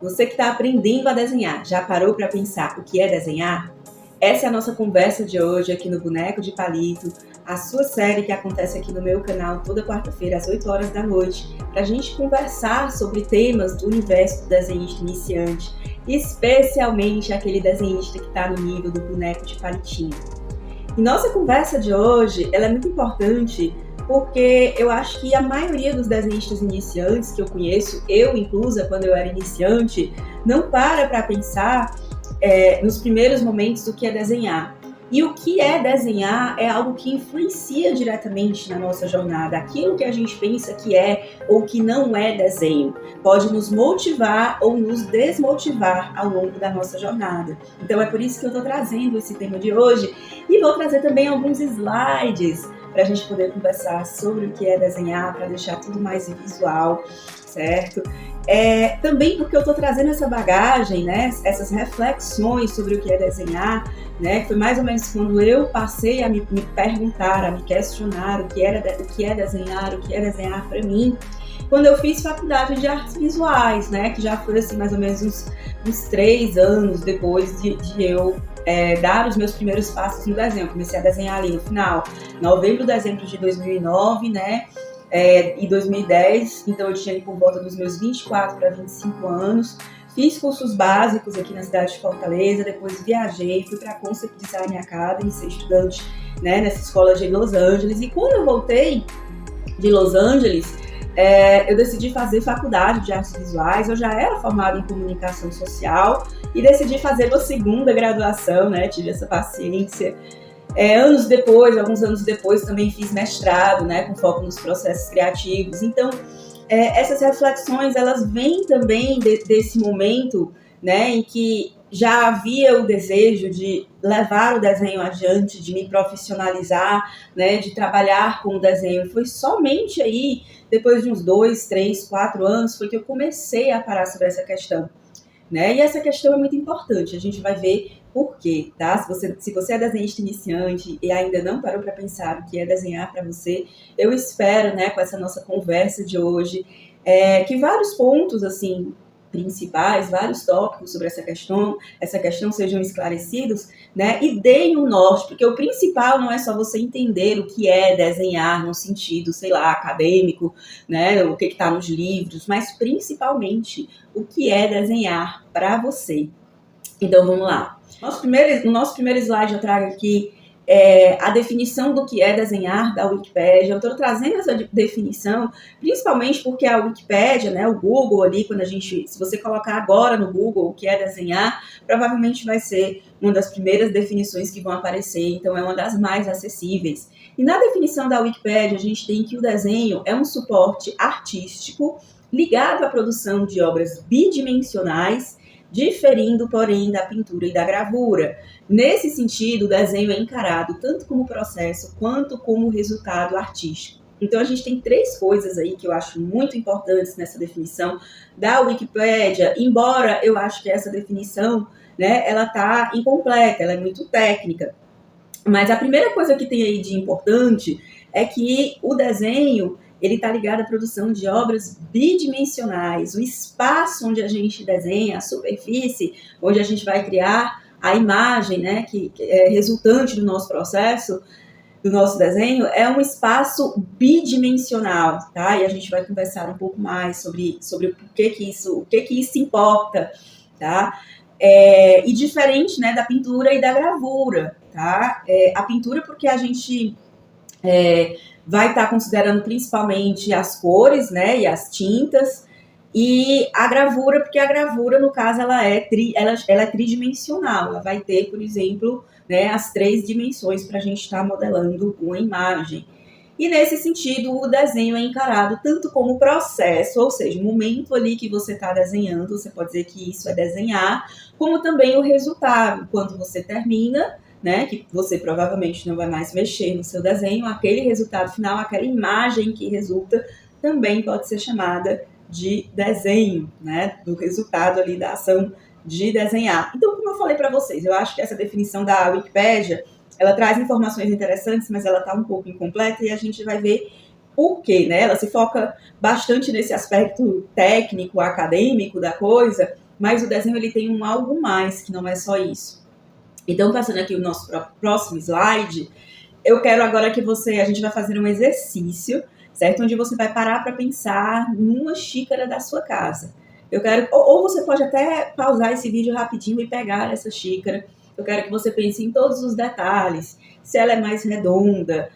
Você que está aprendendo a desenhar, já parou para pensar o que é desenhar? Essa é a nossa conversa de hoje aqui no Boneco de Palito, a sua série que acontece aqui no meu canal toda quarta-feira às 8 horas da noite, para a gente conversar sobre temas do universo do desenhista iniciante, especialmente aquele desenhista que está no nível do boneco de palitinho. E nossa conversa de hoje, ela é muito importante porque eu acho que a maioria dos desenhistas iniciantes que eu conheço, eu inclusa quando eu era iniciante, não para pensar nos primeiros momentos do que é desenhar. E o que é desenhar é algo que influencia diretamente na nossa jornada. Aquilo que a gente pensa que é ou que não é desenho pode nos motivar ou nos desmotivar ao longo da nossa jornada. Então é por isso que eu estou trazendo esse tema de hoje e vou trazer também alguns slides para a gente poder conversar sobre o que é desenhar, para deixar tudo mais visual, certo? Também porque eu estou trazendo essa bagagem, né, essas reflexões sobre o que é desenhar, né, foi mais ou menos quando eu passei a me perguntar, a me questionar o que é desenhar para mim, quando eu fiz faculdade de artes visuais, né, que já foi assim mais ou menos uns 3 anos depois de eu dar os meus primeiros passos no desenho. Eu comecei a desenhar ali no final, novembro, dezembro de 2009, né, e 2010, então eu tinha ali por volta dos meus 24 para 25 anos, fiz cursos básicos aqui na cidade de Fortaleza, depois viajei, fui para a Concept Design Academy, ser estudante, né, nessa escola de Los Angeles, e quando eu voltei de Los Angeles, eu decidi fazer faculdade de artes visuais. Eu já era formada em comunicação social e decidi fazer uma segunda graduação, né, tive essa paciência. Alguns anos depois, também fiz mestrado, né, com foco nos processos criativos. Então, essas reflexões, elas vêm também desse momento, né, em que já havia o desejo de levar o desenho adiante, de me profissionalizar, né, de trabalhar com o desenho. Foi somente aí, depois de uns 2, 3, 4 anos, foi que eu comecei a parar sobre essa questão, né? E essa questão é muito importante, a gente vai ver por quê, tá? Se você é desenhista iniciante e ainda não parou para pensar o que é desenhar para você, eu espero, né, com essa nossa conversa de hoje, que vários pontos, assim, principais, vários tópicos sobre essa questão sejam esclarecidos, né, e deem um norte, porque o principal não é só você entender o que é desenhar no sentido, sei lá, acadêmico, né, o que está nos livros, mas principalmente o que é desenhar para você. Então vamos lá. No nosso primeiro slide eu trago aqui a definição do que é desenhar da Wikipédia. Eu estou trazendo essa definição principalmente porque a Wikipédia, né, o Google ali, se você colocar agora no Google o que é desenhar, provavelmente vai ser uma das primeiras definições que vão aparecer, então é uma das mais acessíveis. E na definição da Wikipédia a gente tem que o desenho é um suporte artístico ligado à produção de obras bidimensionais, diferindo, porém, da pintura e da gravura. Nesse sentido, o desenho é encarado tanto como processo quanto como resultado artístico. Então, a gente tem 3 coisas aí que eu acho muito importantes nessa definição da Wikipédia, embora eu acho que essa definição, né, ela está incompleta, ela é muito técnica. Mas a primeira coisa que tem aí de importante é que o desenho ele está ligado à produção de obras bidimensionais, o espaço onde a gente desenha, a superfície onde a gente vai criar a imagem, né, que é resultante do nosso processo, do nosso desenho, é um espaço bidimensional, tá? E a gente vai conversar um pouco mais sobre o que isso importa, tá? E diferente, né, da pintura e da gravura, tá? A pintura porque a gente vai estar considerando principalmente as cores, né, e as tintas, e a gravura, porque a gravura, no caso, ela é tridimensional, ela vai ter, por exemplo, né, as 3 dimensões para a gente estar modelando uma imagem. E nesse sentido, o desenho é encarado tanto como processo, ou seja, o momento ali que você está desenhando, você pode dizer que isso é desenhar, como também o resultado, quando você termina, né, que você provavelmente não vai mais mexer no seu desenho, aquele resultado final, aquela imagem que resulta, também pode ser chamada de desenho, né, do resultado ali da ação de desenhar. Então, como eu falei para vocês, eu acho que essa definição da Wikipédia, ela traz informações interessantes, mas ela está um pouco incompleta e a gente vai ver por quê, né? Ela se foca bastante nesse aspecto técnico, acadêmico da coisa, mas o desenho ele tem um algo mais, que não é só isso. Então, passando aqui o nosso próximo slide, eu quero agora que a gente vai fazer um exercício, certo? Onde você vai parar para pensar numa xícara da sua casa. Eu quero, ou você pode até pausar esse vídeo rapidinho e pegar essa xícara. Eu quero que você pense em todos os detalhes, se ela é mais redonda,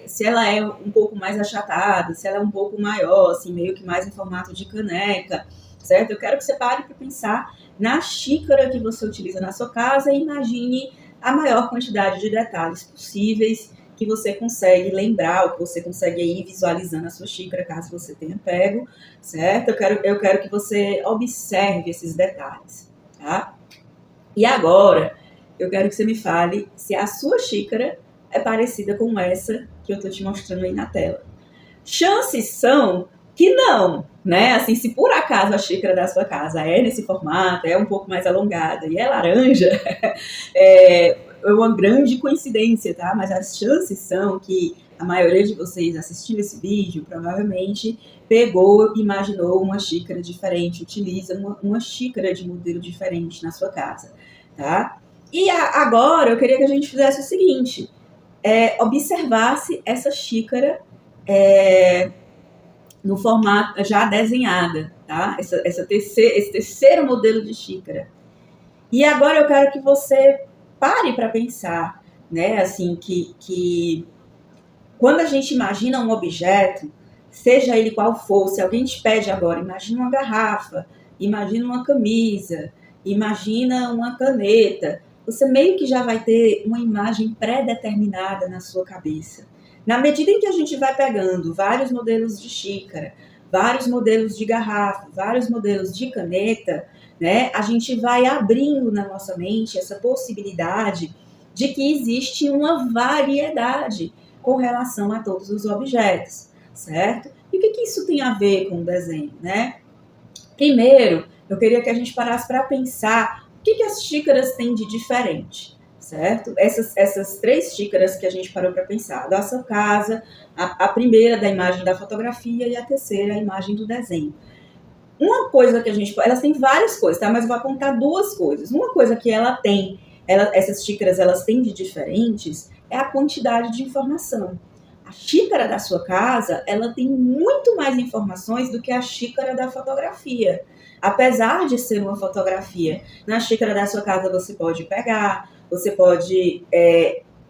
se ela é um pouco mais achatada, se ela é um pouco maior, assim, meio que mais em formato de caneca, certo? Eu quero que você pare para pensar na xícara que você utiliza na sua casa e imagine a maior quantidade de detalhes possíveis que você consegue lembrar, ou que você consegue ir visualizando a sua xícara, caso você tenha pego, certo? Eu quero que você observe esses detalhes, tá? E agora, eu quero que você me fale se a sua xícara é parecida com essa que eu tô te mostrando aí na tela. Chances são que não, né? Assim, se por acaso a xícara da sua casa é nesse formato, é um pouco mais alongada e é laranja, é uma grande coincidência, tá? Mas as chances são que a maioria de vocês assistindo esse vídeo provavelmente pegou, imaginou uma xícara diferente, utiliza uma xícara de modelo diferente na sua casa, tá? E agora eu queria que a gente fizesse o seguinte, observasse essa xícara no formato já desenhada, tá? Esse terceiro modelo de xícara. E agora eu quero que você pare para pensar, né? Assim, que quando a gente imagina um objeto, seja ele qual for, se alguém te pede agora, imagina uma garrafa, imagina uma camisa, imagina uma caneta, você meio que já vai ter uma imagem pré-determinada na sua cabeça. Na medida em que a gente vai pegando vários modelos de xícara, vários modelos de garrafa, vários modelos de caneta, né, a gente vai abrindo na nossa mente essa possibilidade de que existe uma variedade com relação a todos os objetos, certo? E o que isso tem a ver com o desenho, né? Primeiro, eu queria que a gente parasse para pensar o que as xícaras têm de diferente, certo? Essas três xícaras que a gente parou para pensar, da sua casa, a primeira da imagem da fotografia e a terceira a imagem do desenho. Uma coisa que elas têm várias coisas, tá? Mas eu vou apontar duas coisas. Uma coisa que essas xícaras elas têm de diferentes é a quantidade de informação. A xícara da sua casa, ela tem muito mais informações do que a xícara da fotografia. Apesar de ser uma fotografia, na xícara da sua casa você pode pegar, você pode,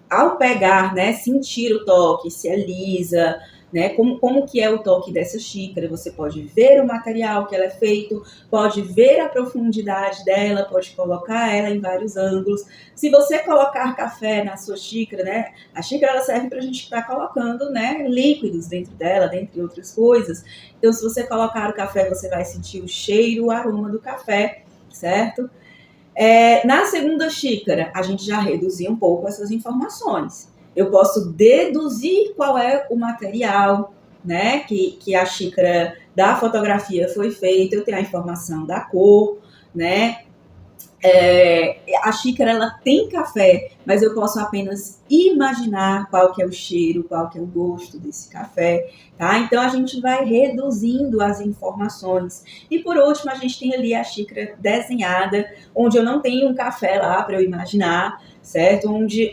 ao pegar, né, sentir o toque, se é lisa, né, como que é o toque dessa xícara, você pode ver o material que ela é feito, pode ver a profundidade dela, pode colocar ela em vários ângulos. Se você colocar café na sua xícara, né, a xícara ela serve para a gente estar colocando, né, líquidos dentro dela, dentre outras coisas. Então, se você colocar o café, você vai sentir o cheiro, o aroma do café, certo? Na segunda xícara, a gente já reduziu um pouco essas informações. Eu posso deduzir qual é o material, né, que a xícara da fotografia foi feita, eu tenho a informação da cor, né, a xícara ela tem café, mas eu posso apenas imaginar qual que é o cheiro, qual que é o gosto desse café, tá? Então a gente vai reduzindo as informações. E por último, a gente tem ali a xícara desenhada, onde eu não tenho um café lá para eu imaginar, certo? Onde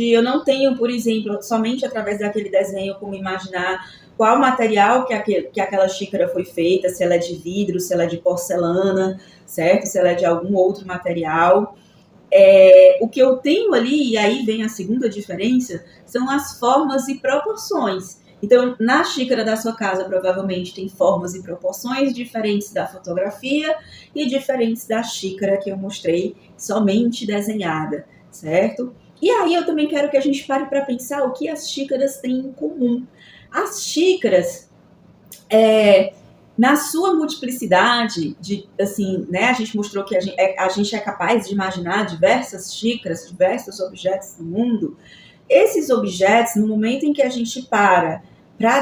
eu não tenho, por exemplo, somente através daquele desenho como imaginar qual material que aquela xícara foi feita, se ela é de vidro, se ela é de porcelana, certo? Se ela é de algum outro material. O que eu tenho ali, e aí vem a segunda diferença, são as formas e proporções. Então, na xícara da sua casa, provavelmente tem formas e proporções diferentes da fotografia e diferentes da xícara que eu mostrei somente desenhada, certo? E aí eu também quero que a gente pare para pensar o que as xícaras têm em comum. As xícaras, na sua multiplicidade, assim, né, a gente mostrou que a gente é capaz de imaginar diversas xícaras, diversos objetos no mundo. Esses objetos, no momento em que a gente para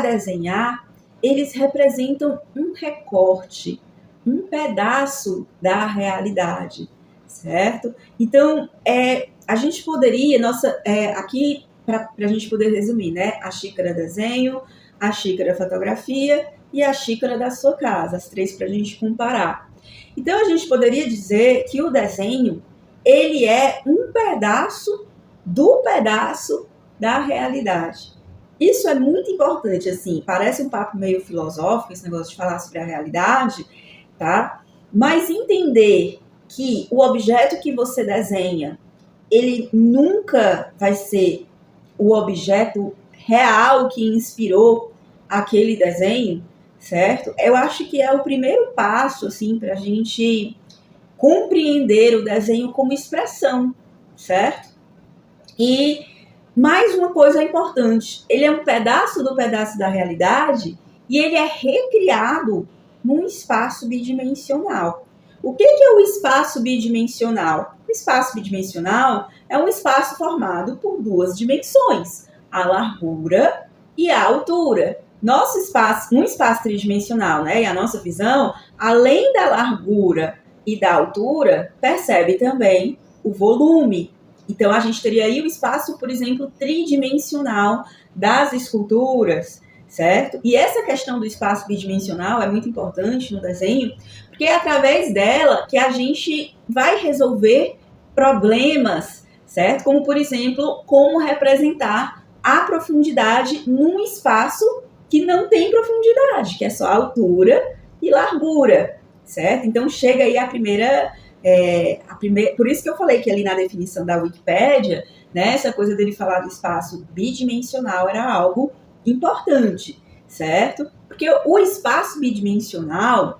desenhar, eles representam um recorte, um pedaço da realidade, certo? Então, a gente poderia, aqui, para a gente poder resumir, né? A xícara desenho, a xícara fotografia e a xícara da sua casa, as três para a gente comparar. Então, a gente poderia dizer que o desenho, ele é um pedaço do pedaço da realidade. Isso é muito importante, assim, parece um papo meio filosófico, esse negócio de falar sobre a realidade, tá? Mas entender que o objeto que você desenha, ele nunca vai ser o objeto real que inspirou aquele desenho, certo? Eu acho que é o primeiro passo, assim, para a gente compreender o desenho como expressão, certo? E mais uma coisa importante, ele é um pedaço do pedaço da realidade e ele é recriado num espaço bidimensional. O que é o espaço bidimensional? O espaço bidimensional é um espaço formado por duas dimensões, a largura e a altura. Nosso espaço, um espaço tridimensional, né, e a nossa visão, além da largura e da altura, percebe também o volume. Então, a gente teria aí o espaço, por exemplo, tridimensional das esculturas, certo? E essa questão do espaço bidimensional é muito importante no desenho, porque é através dela que a gente vai resolver problemas, certo? Como, por exemplo, como representar a profundidade num espaço que não tem profundidade, que é só altura e largura, certo? Então, chega aí a primeira... por isso que eu falei que ali na definição da Wikipédia, né, essa coisa dele falar do espaço bidimensional era algo importante, certo? Porque o espaço bidimensional,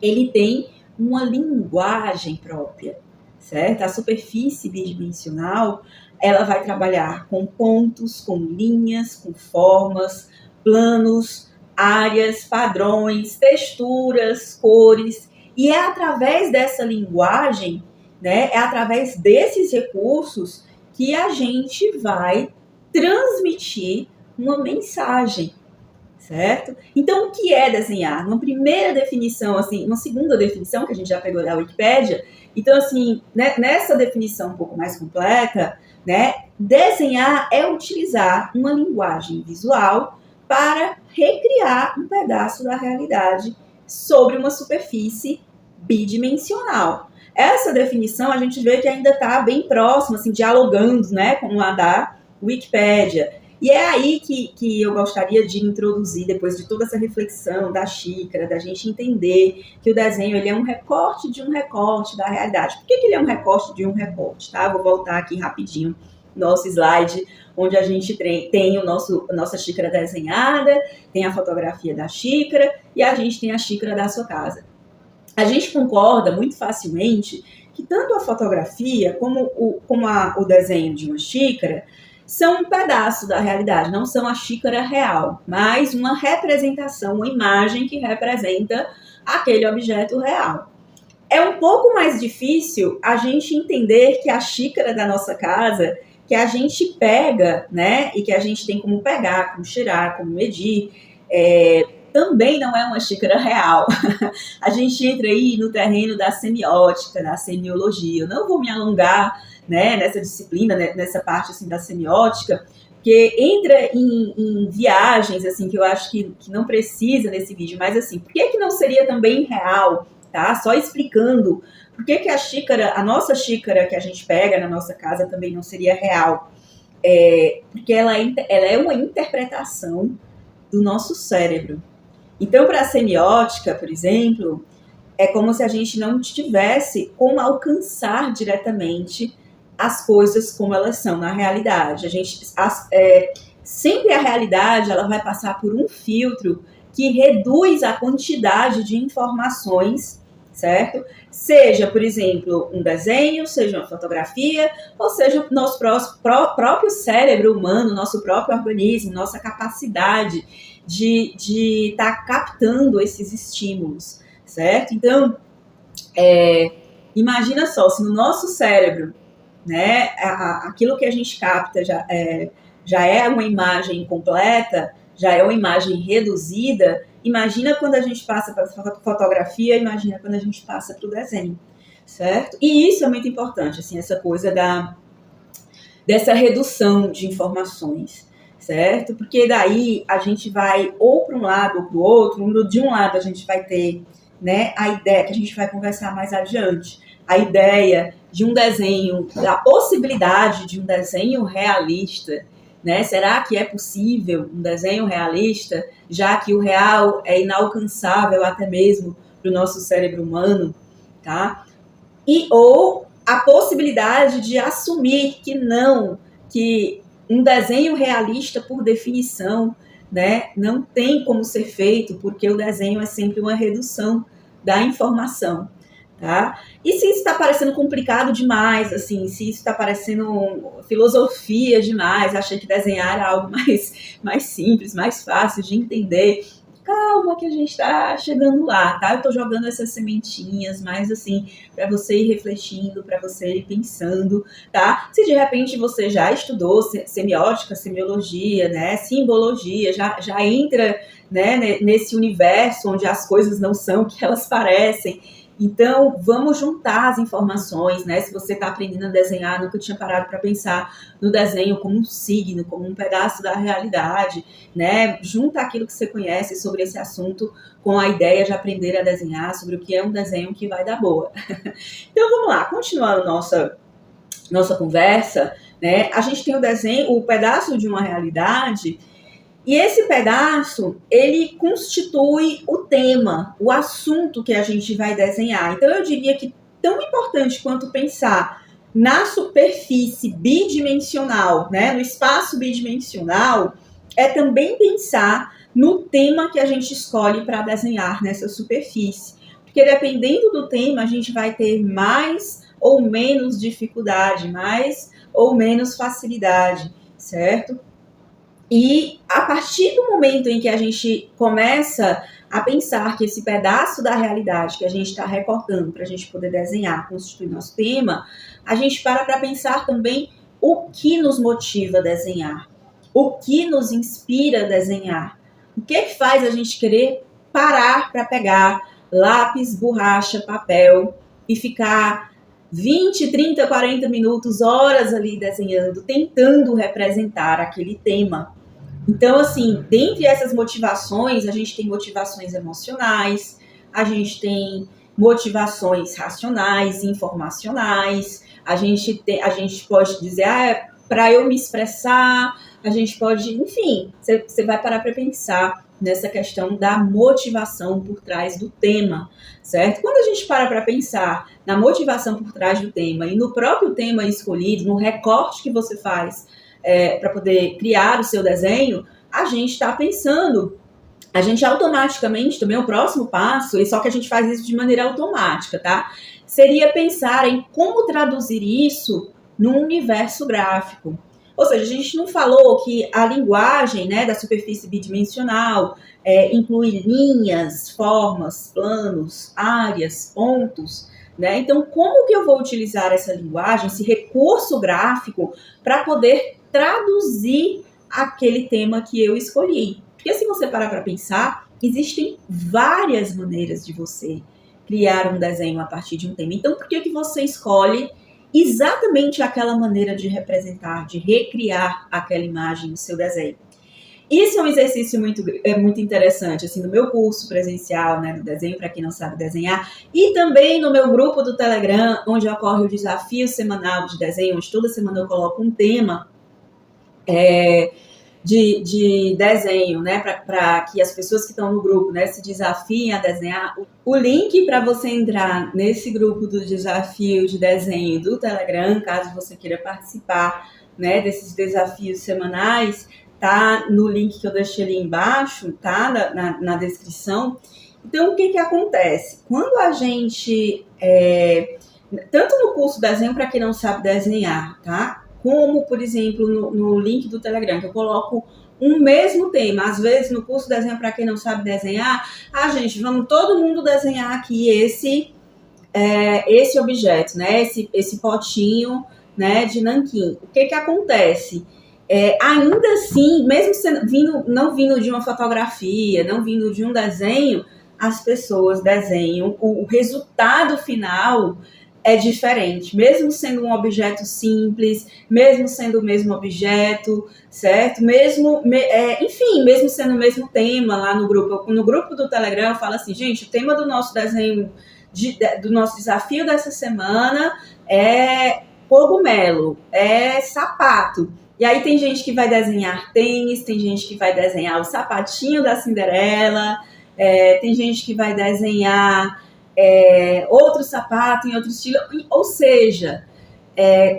ele tem uma linguagem própria, certo? A superfície bidimensional, ela vai trabalhar com pontos, com linhas, com formas, planos, áreas, padrões, texturas, cores. E é através dessa linguagem, né, é através desses recursos que a gente vai transmitir uma mensagem, certo? Então, o que é desenhar? Uma primeira definição, assim, uma segunda definição que a gente já pegou da Wikipédia. Então, assim, né, nessa definição um pouco mais completa, né, desenhar é utilizar uma linguagem visual para recriar um pedaço da realidade sobre uma superfície bidimensional. Essa definição a gente vê que ainda está bem próxima, assim, dialogando, né, com a da Wikipédia. E é aí que eu gostaria de introduzir, depois de toda essa reflexão da xícara, da gente entender que o desenho ele é um recorte de um recorte da realidade. Por que ele é um recorte de um recorte? Tá? Vou voltar aqui rapidinho no nosso slide, onde a gente tem a nossa xícara desenhada, tem a fotografia da xícara e a gente tem a xícara da sua casa. A gente concorda muito facilmente que tanto a fotografia como o desenho de uma xícara são um pedaço da realidade, não são a xícara real, mas uma representação, uma imagem que representa aquele objeto real. É um pouco mais difícil a gente entender que a xícara da nossa casa, que a gente pega, né, e que a gente tem como pegar, como cheirar, como medir, também não é uma xícara real. A gente entra aí no terreno da semiótica, da semiologia. Eu não vou me alongar, né, nessa disciplina, né, nessa parte assim, da semiótica, porque entra em viagens assim, que eu acho que não precisa nesse vídeo, mas assim, por que não seria também real? Tá? Só explicando por que a xícara, a nossa xícara que a gente pega na nossa casa também não seria real. Porque ela é uma interpretação do nosso cérebro. Então, para a semiótica, por exemplo, é como se a gente não tivesse como alcançar diretamente as coisas como elas são na realidade. Sempre a realidade ela vai passar por um filtro que reduz a quantidade de informações, certo? Seja, por exemplo, um desenho, seja uma fotografia, ou seja o nosso próprio cérebro humano, nosso próprio organismo, nossa capacidade de estar captando esses estímulos, certo? Então, imagina só, se no nosso cérebro, né, aquilo que a gente capta já é uma imagem incompleta, já é uma imagem reduzida, imagina quando a gente passa para a fotografia, imagina quando a gente passa para o desenho, certo? E isso é muito importante, assim, essa coisa dessa redução de informações, certo? Porque daí a gente vai ou para um lado ou para o outro. De um lado a gente vai ter, né, a ideia que a gente vai conversar mais adiante, a ideia de um desenho, a possibilidade de um desenho realista, né? Será que é possível um desenho realista, já que o real é inalcançável até mesmo para o nosso cérebro humano, tá? Ou a possibilidade de assumir que não, que um desenho realista, por definição, né, não tem como ser feito, porque o desenho é sempre uma redução da informação, tá? E se isso está parecendo complicado demais, assim, se isso está parecendo filosofia demais, achei que desenhar era algo mais simples, mais fácil de entender, calma que a gente está chegando lá, tá? Eu estou jogando essas sementinhas, mas assim, para você ir refletindo, para você ir pensando, tá? Se de repente você já estudou semiótica, semiologia, né, simbologia, já entra, né, nesse universo onde as coisas não são o que elas parecem. Então, vamos juntar as informações, né? Se você está aprendendo a desenhar, nunca tinha parado para pensar no desenho como um signo, como um pedaço da realidade, né? Junta aquilo que você conhece sobre esse assunto com a ideia de aprender a desenhar, sobre o que é um desenho que vai dar boa. Então, vamos lá, continuando nossa conversa, né? A gente tem o desenho, o pedaço de uma realidade. E esse pedaço, ele constitui o tema, o assunto que a gente vai desenhar. Então, eu diria que tão importante quanto pensar na superfície bidimensional, né, no espaço bidimensional, é também pensar no tema que a gente escolhe para desenhar nessa superfície. Porque dependendo do tema, a gente vai ter mais ou menos dificuldade, mais ou menos facilidade, certo? E a partir do momento em que a gente começa a pensar que esse pedaço da realidade que a gente está recortando para a gente poder desenhar, constituir nosso tema, a gente para pensar também o que nos motiva a desenhar, o que nos inspira a desenhar, o que faz a gente querer parar para pegar lápis, borracha, papel e ficar 20, 30, 40 minutos, horas ali desenhando, tentando representar aquele tema. Então, assim, dentre essas motivações, a gente tem motivações emocionais, a gente tem motivações racionais, informacionais, a gente pode dizer, para eu me expressar, a gente pode, enfim, você vai parar para pensar nessa questão da motivação por trás do tema, certo? Quando a gente para pensar na motivação por trás do tema e no próprio tema escolhido, no recorte que você faz para poder criar o seu desenho, a gente está pensando, a gente automaticamente, também o próximo passo, e só que a gente faz isso de maneira automática, tá? Seria pensar em como traduzir isso num universo gráfico. Ou seja, a gente não falou que a linguagem, né, da superfície bidimensional inclui linhas, formas, planos, áreas, pontos, né? Então, como que eu vou utilizar essa linguagem, esse recurso gráfico, para poder traduzir aquele tema que eu escolhi? Porque se você parar para pensar, existem várias maneiras de você criar um desenho a partir de um tema. Então, por que você escolhe exatamente aquela maneira de representar, de recriar aquela imagem no seu desenho? Isso é um exercício muito interessante, assim, no meu curso presencial, né, do desenho para quem não sabe desenhar, e também no meu grupo do Telegram, onde ocorre o desafio semanal de desenho, onde toda semana eu coloco um tema de desenho, né, para que as pessoas que estão no grupo, né, se desafiem a desenhar. O link para você entrar nesse grupo do desafio de desenho do Telegram, caso você queira participar, né, desses desafios semanais, tá no link que eu deixei ali embaixo, tá, na descrição. Então, o que acontece? Quando a gente, tanto no curso Desenho para quem não sabe desenhar, tá, como, por exemplo, no link do Telegram, que eu coloco um mesmo tema. Às vezes, no curso Desenho para quem não sabe desenhar, gente, vamos todo mundo desenhar aqui esse objeto, né, esse potinho, né, de nanquim. O que acontece? Ainda assim, mesmo não vindo de uma fotografia, não vindo de um desenho, as pessoas desenham o resultado final é diferente, mesmo sendo um objeto simples, mesmo sendo o mesmo objeto, certo? Enfim, mesmo sendo o mesmo tema lá no grupo. No grupo do Telegram eu falo assim, gente, o tema do nosso desenho, do nosso desafio dessa semana é cogumelo, é sapato. E aí tem gente que vai desenhar tênis, tem gente que vai desenhar o sapatinho da Cinderela, tem gente que vai desenhar outro sapato em outro estilo. Ou seja,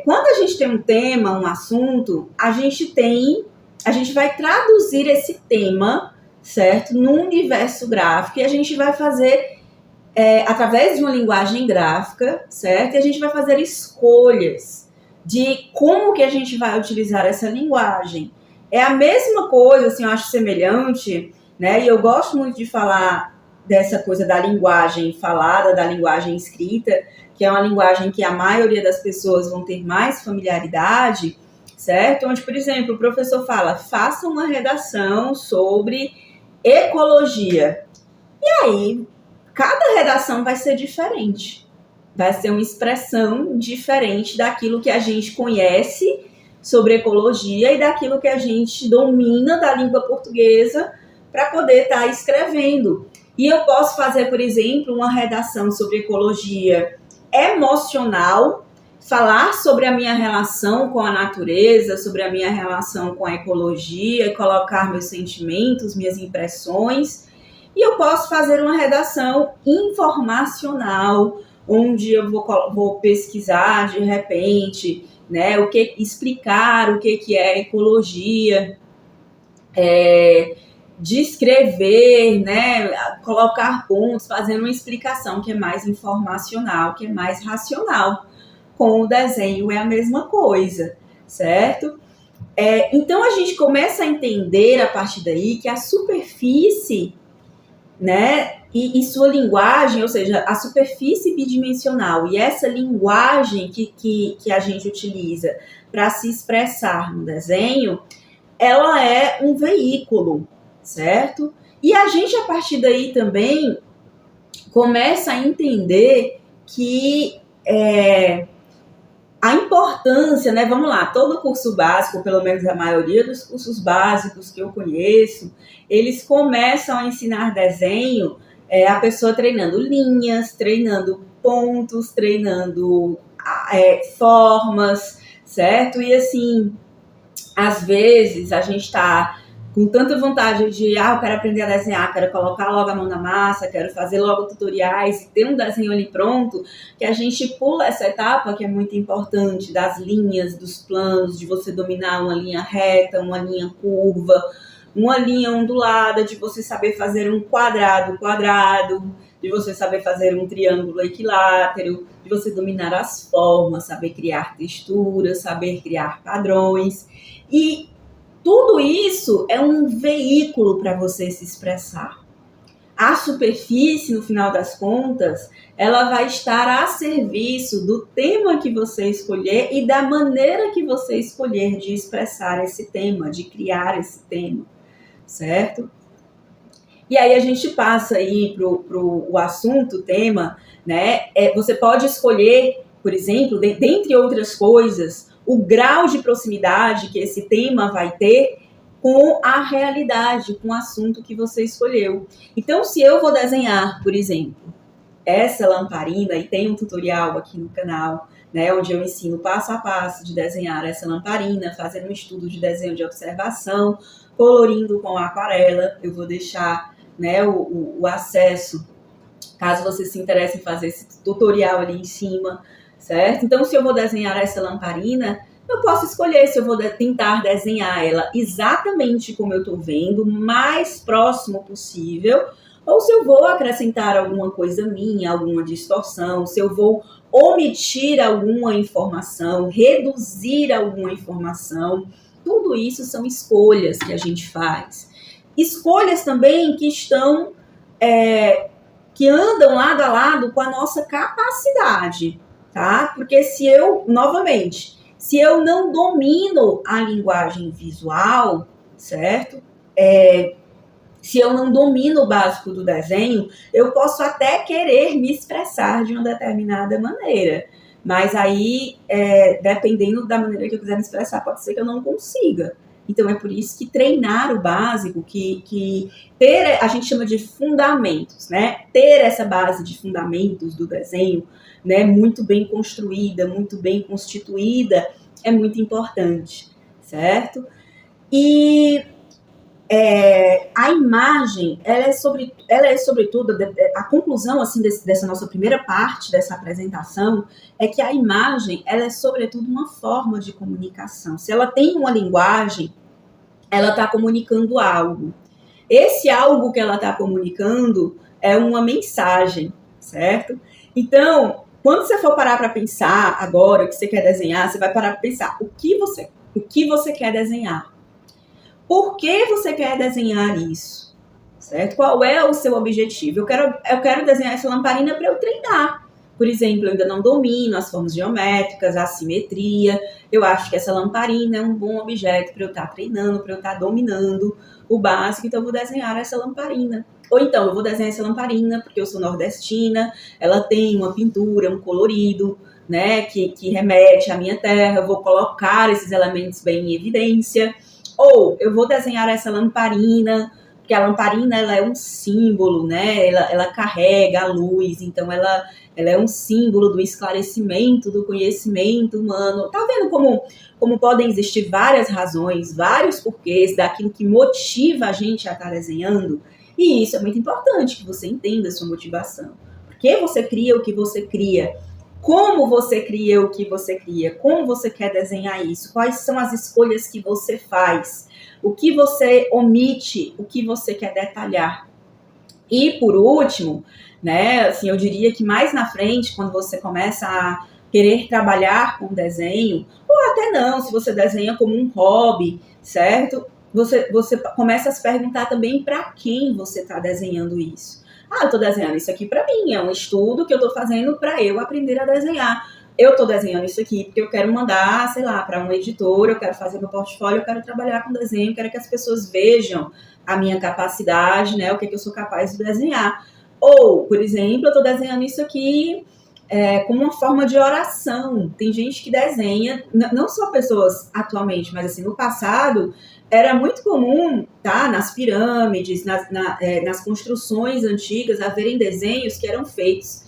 quando a gente tem um tema, um assunto, a gente vai traduzir esse tema, certo? Num universo gráfico e a gente vai fazer através de uma linguagem gráfica, certo? E a gente vai fazer escolhas de como que a gente vai utilizar essa linguagem. É a mesma coisa, assim, eu acho semelhante, né? E eu gosto muito de falar dessa coisa da linguagem falada, da linguagem escrita, que é uma linguagem que a maioria das pessoas vão ter mais familiaridade, certo? Onde, por exemplo, o professor fala, faça uma redação sobre ecologia. E aí, cada redação vai ser diferente. Vai ser uma expressão diferente daquilo que a gente conhece sobre ecologia e daquilo que a gente domina da língua portuguesa para poder estar escrevendo. E eu posso fazer, por exemplo, uma redação sobre ecologia emocional, falar sobre a minha relação com a natureza, sobre a minha relação com a ecologia e colocar meus sentimentos, minhas impressões. E eu posso fazer uma redação informacional, onde eu vou pesquisar de repente, né, explicar o que é ecologia, descrever, né, colocar pontos, fazendo uma explicação que é mais informacional, que é mais racional. Com o desenho é a mesma coisa, certo? Então a gente começa a entender a partir daí que a superfície, né, e sua linguagem, ou seja, a superfície bidimensional e essa linguagem que a gente utiliza para se expressar no desenho, ela é um veículo, certo? E a gente, a partir daí também, começa a entender que a importância, né? Vamos lá, todo curso básico, pelo menos a maioria dos cursos básicos que eu conheço, eles começam a ensinar desenho, a pessoa treinando linhas, treinando pontos, treinando formas, certo? E assim, às vezes a gente está com tanta vontade de, eu quero aprender a desenhar, quero colocar logo a mão na massa, quero fazer logo tutoriais, ter um desenho ali pronto, que a gente pula essa etapa que é muito importante, das linhas, dos planos, de você dominar uma linha reta, uma linha curva, uma linha ondulada, de você saber fazer um quadrado, de você saber fazer um triângulo equilátero, de você dominar as formas, saber criar texturas, saber criar padrões. E tudo isso é um veículo para você se expressar. A superfície, no final das contas, ela vai estar a serviço do tema que você escolher e da maneira que você escolher de expressar esse tema, de criar esse tema, certo? E aí a gente passa aí pro assunto, o tema, né? Você pode escolher, por exemplo, dentre outras coisas, o grau de proximidade que esse tema vai ter com a realidade, com o assunto que você escolheu. Então, se eu vou desenhar, por exemplo, essa lamparina, e tem um tutorial aqui no canal, né, onde eu ensino passo a passo de desenhar essa lamparina, fazendo um estudo de desenho de observação, colorindo com aquarela. Eu vou deixar, né, o acesso, caso você se interesse em fazer esse tutorial ali em cima, certo? Então, se eu vou desenhar essa lamparina, eu posso escolher se eu vou tentar desenhar ela exatamente como eu estou vendo, mais próximo possível, ou se eu vou acrescentar alguma coisa minha, alguma distorção, se eu vou omitir alguma informação, reduzir alguma informação. Tudo isso são escolhas que a gente faz. Escolhas também que estão, que andam lado a lado com a nossa capacidade, tá? Porque se eu não domino a linguagem visual, certo? Se eu não domino o básico do desenho, eu posso até querer me expressar de uma determinada maneira. Mas aí, dependendo da maneira que eu quiser me expressar, pode ser que eu não consiga. Então, é por isso que treinar o básico, que ter, a gente chama de fundamentos, né? Ter essa base de fundamentos do desenho, né, muito bem construída, muito bem constituída, é muito importante, certo? E a imagem, ela é sobretudo, a conclusão assim, dessa nossa primeira parte dessa apresentação é que a imagem, ela é sobretudo uma forma de comunicação. Se ela tem uma linguagem, ela está comunicando algo. Esse algo que ela está comunicando é uma mensagem, certo? Então, quando você for parar para pensar agora, o que você quer desenhar, você vai parar para pensar o que você quer desenhar. Por que você quer desenhar isso? Certo? Qual é o seu objetivo? Eu quero desenhar essa lamparina para eu treinar. Por exemplo, eu ainda não domino as formas geométricas, a simetria. Eu acho que essa lamparina é um bom objeto para eu estar treinando, para eu estar dominando o básico. Então, eu vou desenhar essa lamparina. Ou então, eu vou desenhar essa lamparina porque eu sou nordestina, ela tem uma pintura, um colorido, né, que remete à minha terra. Eu vou colocar esses elementos bem em evidência. Ou eu vou desenhar essa lamparina, porque a lamparina ela é um símbolo, né? Ela carrega a luz, então ela é um símbolo do esclarecimento, do conhecimento humano. Tá vendo como podem existir várias razões, vários porquês daquilo que motiva a gente a estar desenhando? E isso é muito importante, que você entenda a sua motivação. Por que você cria o que você cria? Como você cria o que você cria? Como você quer desenhar isso? Quais são as escolhas que você faz? O que você omite? O que você quer detalhar? E, por último, né, assim, eu diria que mais na frente, quando você começa a querer trabalhar com desenho, ou até não, se você desenha como um hobby, certo? Você começa a se perguntar também para quem você está desenhando isso. Ah, eu estou desenhando isso aqui para mim, é um estudo que eu estou fazendo para eu aprender a desenhar. Eu estou desenhando isso aqui porque eu quero mandar, sei lá, para uma editora, eu quero fazer meu portfólio, eu quero trabalhar com desenho, eu quero que as pessoas vejam a minha capacidade, né, o que eu sou capaz de desenhar. Ou, por exemplo, eu estou desenhando isso aqui como uma forma de oração. Tem gente que desenha, não só pessoas atualmente, mas assim, no passado, era muito comum, tá, nas pirâmides, nas construções antigas, haverem desenhos que eram feitos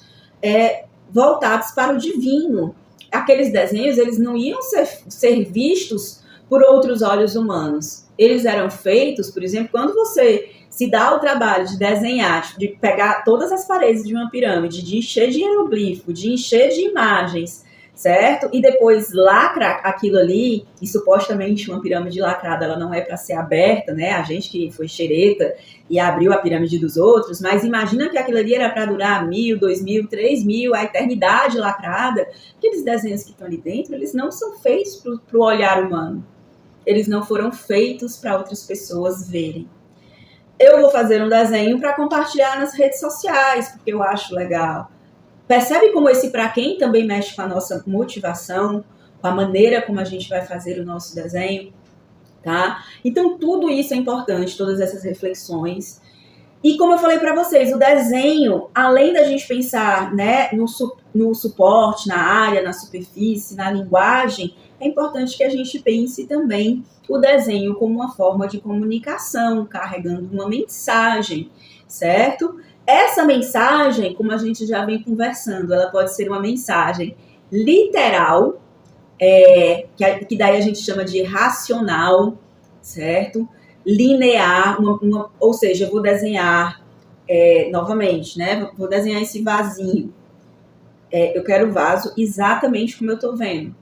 voltados para o divino. Aqueles desenhos, eles não iam ser vistos por outros olhos humanos. Eles eram feitos, por exemplo, quando você se dá o trabalho de desenhar, de pegar todas as paredes de uma pirâmide, de encher de hieroglifo, de encher de imagens, certo? E depois lacra aquilo ali, e supostamente uma pirâmide lacrada, ela não é para ser aberta, né? A gente que foi xereta e abriu a pirâmide dos outros, mas imagina que aquilo ali era para durar 1.000, 2.000, 3.000, a eternidade lacrada. Aqueles desenhos que estão ali dentro, eles não são feitos para o olhar humano. Eles não foram feitos para outras pessoas verem. Eu vou fazer um desenho para compartilhar nas redes sociais, porque eu acho legal. Percebe como esse para quem também mexe com a nossa motivação, com a maneira como a gente vai fazer o nosso desenho, tá? Então, tudo isso é importante, todas essas reflexões. E como eu falei para vocês, o desenho, além da gente pensar, né, no suporte, na área, na superfície, na linguagem, é importante que a gente pense também o desenho como uma forma de comunicação, carregando uma mensagem, certo? Essa mensagem, como a gente já vem conversando, ela pode ser uma mensagem literal, que daí a gente chama de racional, certo? Linear, ou seja, eu vou desenhar novamente, né? Vou desenhar esse vasinho. Eu quero o vaso exatamente como eu estou vendo.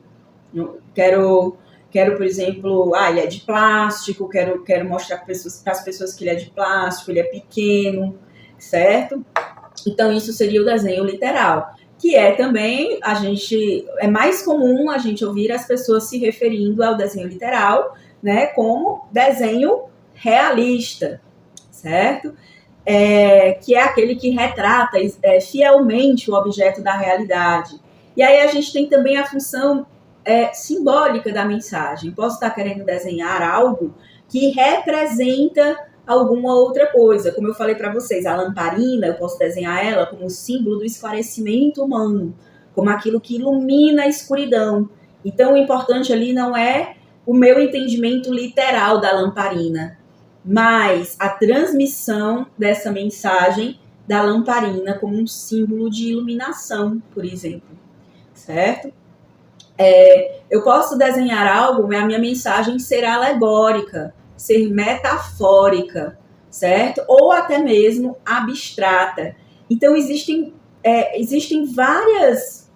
Quero, por exemplo, ele é de plástico, quero mostrar para as pessoas que ele é de plástico, ele é pequeno, certo? Então, isso seria o desenho literal, que é também, é mais comum a gente ouvir as pessoas se referindo ao desenho literal, né, como desenho realista, certo? Que é aquele que retrata fielmente o objeto da realidade. E aí a gente tem também a função simbólica da mensagem. Posso estar querendo desenhar algo que representa alguma outra coisa. Como eu falei para vocês, a lamparina, eu posso desenhar ela como símbolo do esclarecimento humano, como aquilo que ilumina a escuridão. Então, o importante ali não é o meu entendimento literal da lamparina, mas a transmissão dessa mensagem da lamparina como um símbolo de iluminação, por exemplo, certo? Eu posso desenhar algo, a minha mensagem ser alegórica, ser metafórica, certo? Ou até mesmo abstrata. Então, existem várias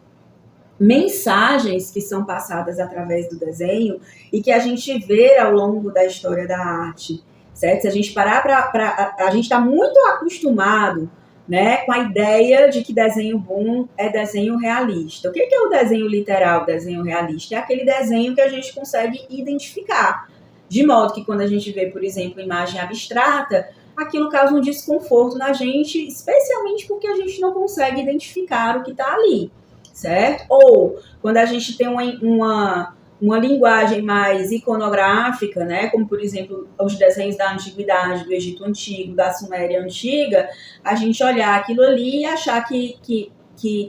mensagens que são passadas através do desenho e que a gente vê ao longo da história da arte, certo? Se a gente parar a gente está muito acostumado, né, com a ideia de que desenho bom é desenho realista. O que é o desenho literal, desenho realista? É aquele desenho que a gente consegue identificar, de modo que quando a gente vê, por exemplo, imagem abstrata, aquilo causa um desconforto na gente, especialmente porque a gente não consegue identificar o que está ali, certo? Ou quando a gente tem uma linguagem mais iconográfica, né, como, por exemplo, os desenhos da antiguidade, do Egito Antigo, da Suméria Antiga, a gente olhar aquilo ali e achar que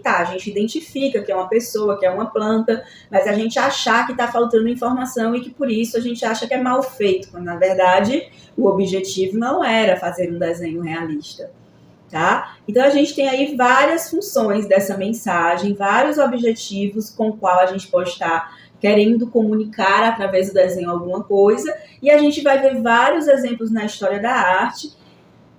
a gente identifica que é uma pessoa, que é uma planta, mas a gente achar que está faltando informação e que por isso a gente acha que é mal feito, quando na verdade o objetivo não era fazer um desenho realista. Tá? Então a gente tem aí várias funções dessa mensagem, vários objetivos com o qual a gente pode estar querendo comunicar através do desenho alguma coisa, e a gente vai ver vários exemplos na história da arte.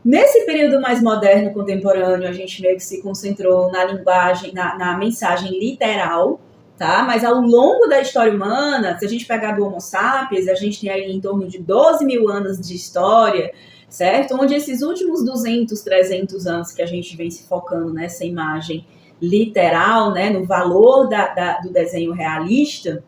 Nesse período mais moderno, contemporâneo, a gente meio que se concentrou na linguagem, na mensagem literal, tá? Mas ao longo da história humana, se a gente pegar do Homo sapiens, a gente tem aí em torno de 12 mil anos de história, certo? Onde esses últimos 200, 300 anos que a gente vem se focando nessa imagem literal, né, no valor do desenho realista,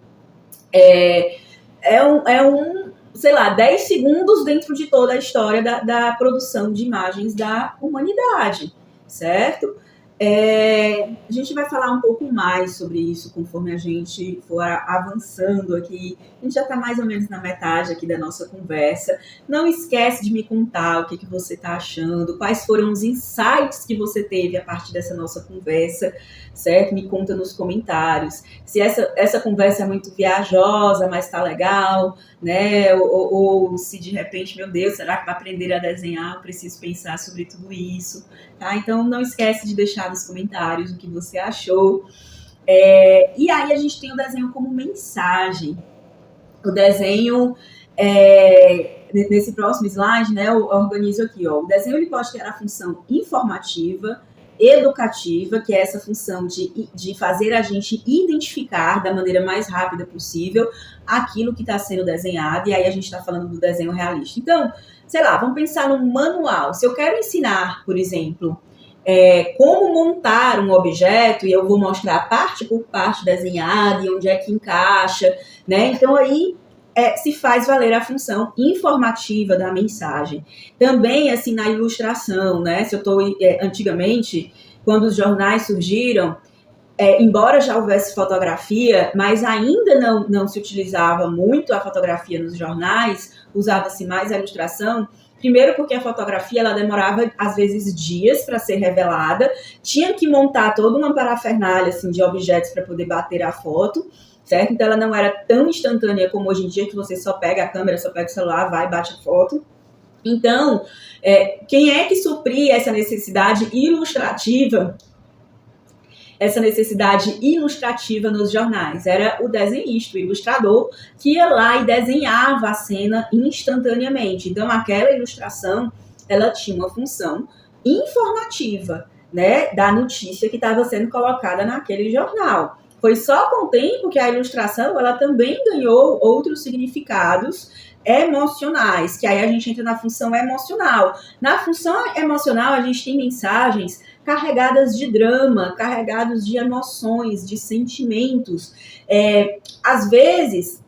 sei lá, 10 segundos dentro de toda a história da produção de imagens da humanidade, certo? A gente vai falar um pouco mais sobre isso conforme a gente for avançando aqui. A gente já está mais ou menos na metade aqui da nossa conversa. Não esquece de me contar o que você está achando, quais foram os insights que você teve a partir dessa nossa conversa, certo? Me conta nos comentários. Se essa conversa é muito viajosa, mas está legal, né? Ou se de repente, meu Deus, será que para aprender a desenhar eu preciso pensar sobre tudo isso? Tá? Então não esquece de deixar nos comentários o que você achou. E aí a gente tem o desenho como mensagem. O desenho, nesse próximo slide, né, eu organizo aqui, ó, o desenho ele pode ter a função informativa, educativa, que é essa função de fazer a gente identificar da maneira mais rápida possível aquilo que está sendo desenhado, e aí a gente está falando do desenho realista. Então, sei lá, vamos pensar num manual. Se eu quero ensinar, por exemplo, como montar um objeto, e eu vou mostrar parte por parte desenhada e onde é que encaixa, né? Então, aí se faz valer a função informativa da mensagem. Também, assim, na ilustração, né? Se eu estou, antigamente, quando os jornais surgiram, embora já houvesse fotografia, mas ainda não se utilizava muito a fotografia nos jornais, usava-se mais a ilustração. Primeiro porque a fotografia ela demorava, às vezes, dias para ser revelada, tinha que montar toda uma parafernália assim, de objetos para poder bater a foto, certo? Então ela não era tão instantânea como hoje em dia, que você só pega a câmera, só pega o celular, vai e bate a foto. Então, quem é que supria essa necessidade ilustrativa nos jornais? Era o desenhista, o ilustrador, que ia lá e desenhava a cena instantaneamente. Então, aquela ilustração, ela tinha uma função informativa, né, da notícia que estava sendo colocada naquele jornal. Foi só com o tempo que a ilustração, ela também ganhou outros significados emocionais, que aí a gente entra na função emocional. Na função emocional, a gente tem mensagens carregadas de drama, carregadas de emoções, de sentimentos. Às vezes,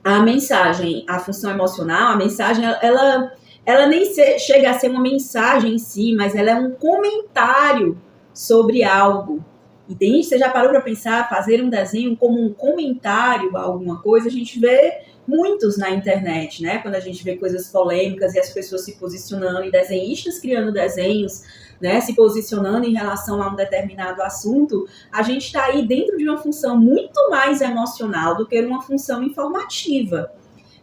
a função emocional, a mensagem, ela nem chega a ser uma mensagem em si, mas ela é um comentário sobre algo. Entende? Você já parou para pensar, fazer um desenho como um comentário a alguma coisa? A gente vê muitos na internet, né? Quando a gente vê coisas polêmicas e as pessoas se posicionando, e desenhistas criando desenhos, né, se posicionando em relação a um determinado assunto, a gente está aí dentro de uma função muito mais emocional do que uma função informativa,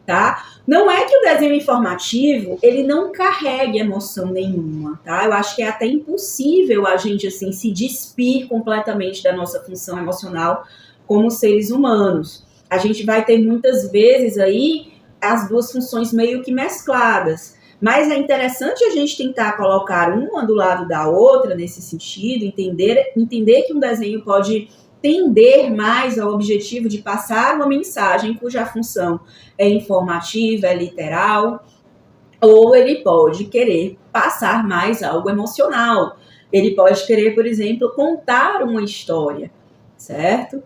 tá? Não é que o desenho informativo, ele não carregue emoção nenhuma, tá? Eu acho que é até impossível a gente, assim, se despir completamente da nossa função emocional como seres humanos. A gente vai ter muitas vezes aí as duas funções meio que mescladas. Mas é interessante a gente tentar colocar uma do lado da outra nesse sentido, entender que um desenho pode tender mais ao objetivo de passar uma mensagem cuja função é informativa, é literal, ou ele pode querer passar mais algo emocional. Ele pode querer, por exemplo, contar uma história, certo?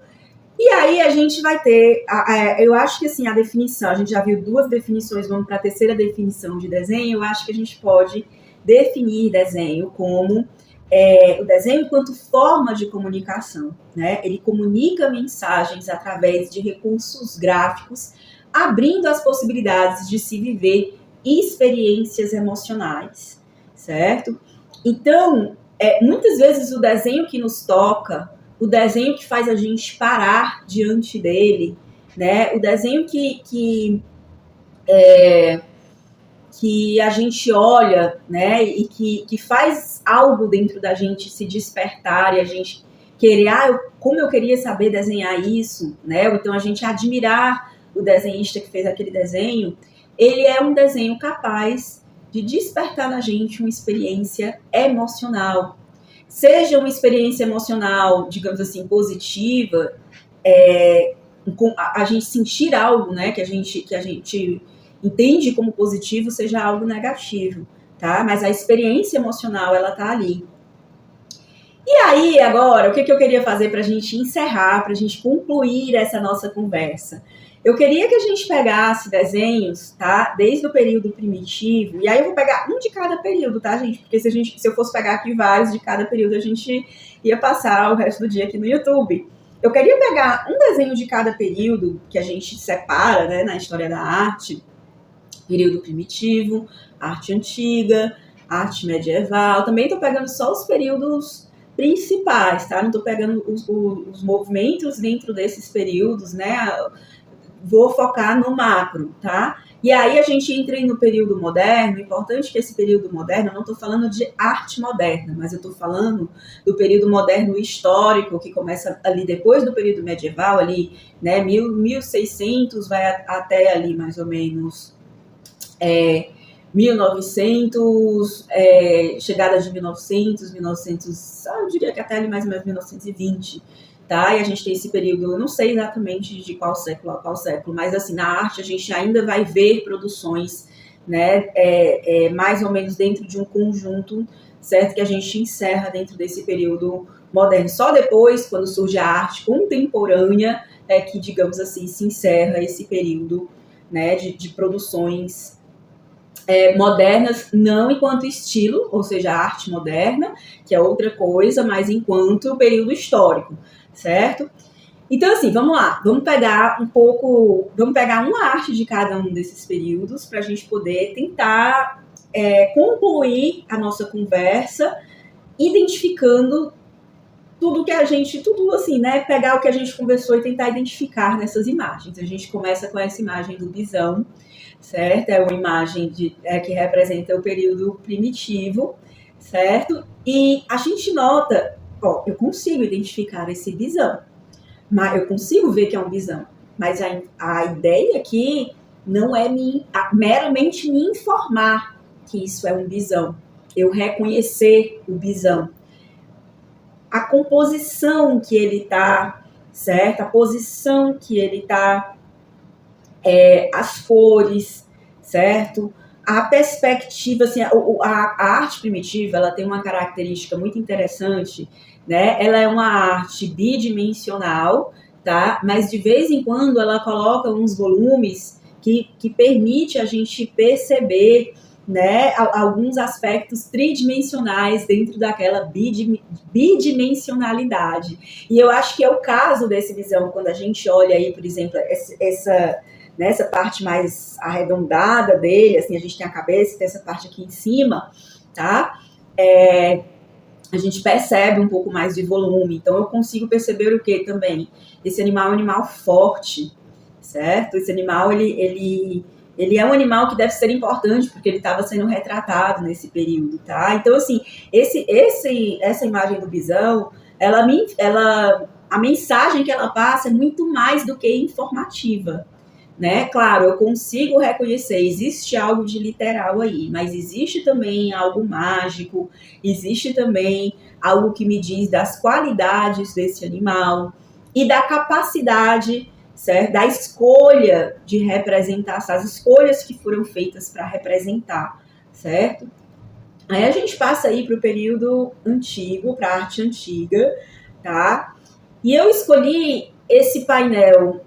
E aí a gente vai ter, eu acho que assim, a definição, a gente já viu duas definições, vamos para a terceira definição de desenho, eu acho que a gente pode definir desenho como o desenho enquanto forma de comunicação, né? Ele comunica mensagens através de recursos gráficos, abrindo as possibilidades de se viver experiências emocionais, certo? Então, muitas vezes o desenho que nos toca, o desenho que faz a gente parar diante dele, né? O desenho que a gente olha, né? E que faz algo dentro da gente se despertar e a gente querer, como eu queria saber desenhar isso, né? Ou então a gente admirar o desenhista que fez aquele desenho. Ele é um desenho capaz de despertar na gente uma experiência emocional. Seja uma experiência emocional, digamos assim, positiva, a gente sentir algo, né, que a gente entende como positivo, seja algo negativo, tá? Mas a experiência emocional, ela tá ali. E aí, agora, o que eu queria fazer para a gente encerrar, para a gente concluir essa nossa conversa? Eu queria que a gente pegasse desenhos, tá? Desde o período primitivo, e aí eu vou pegar um de cada período, tá, gente? Porque se eu fosse pegar aqui vários de cada período, a gente ia passar o resto do dia aqui no YouTube. Eu queria pegar um desenho de cada período que a gente separa, né, na história da arte. Período primitivo, arte antiga, arte medieval. Também estou pegando só os períodos principais, tá? Não estou pegando os movimentos dentro desses períodos, né? Vou focar no macro, tá? E aí a gente entra no período moderno. Importante que esse período moderno, eu não estou falando de arte moderna, mas eu estou falando do período moderno histórico, que começa ali depois do período medieval, ali, né? 1600, vai até ali mais ou menos 1900, chegada de 1900, eu diria que até ali mais ou menos 1920, tá? E a gente tem esse período, eu não sei exatamente de qual século a qual século, mas assim, na arte a gente ainda vai ver produções, né, mais ou menos dentro de um conjunto, certo? Que a gente encerra dentro desse período moderno. Só depois, quando surge a arte contemporânea, que, digamos assim, se encerra esse período, né, de produções modernas, não enquanto estilo, ou seja, a arte moderna, que é outra coisa, mas enquanto período histórico, certo? Então, assim, vamos lá, vamos pegar uma arte de cada um desses períodos para a gente poder tentar concluir a nossa conversa, identificando tudo assim, né? Pegar o que a gente conversou e tentar identificar nessas imagens. A gente começa com essa imagem do bisão, certo? É uma imagem que representa o período primitivo, certo? E a gente nota, eu consigo identificar esse bisão, mas eu consigo ver que é um bisão, mas a ideia aqui não é meramente me informar que isso é um bisão, eu reconhecer o bisão, a composição que ele tá, certo? A posição que ele tá, as cores, certo? A perspectiva, assim, a arte primitiva, ela tem uma característica muito interessante, né? Ela é uma arte bidimensional, tá? Mas de vez em quando ela coloca uns volumes que permite a gente perceber, né, alguns aspectos tridimensionais dentro daquela bidimensionalidade. E eu acho que é o caso desse bisão, quando a gente olha aí, por exemplo, nessa parte mais arredondada dele, assim, a gente tem a cabeça, tem essa parte aqui em cima, tá? A gente percebe um pouco mais de volume. Então, eu consigo perceber o que também? Esse animal é um animal forte, certo? Esse animal, ele é um animal que deve ser importante, porque ele estava sendo retratado nesse período, tá? Então, assim, essa imagem do bisão, a mensagem que ela passa é muito mais do que informativa, né? Claro, eu consigo reconhecer, existe algo de literal aí, mas existe também algo mágico, existe também algo que me diz das qualidades desse animal e da capacidade, certo? Da escolha de representar, as escolhas que foram feitas para representar, certo? Aí a gente passa aí para o período antigo, para a arte antiga, tá? E eu escolhi esse painel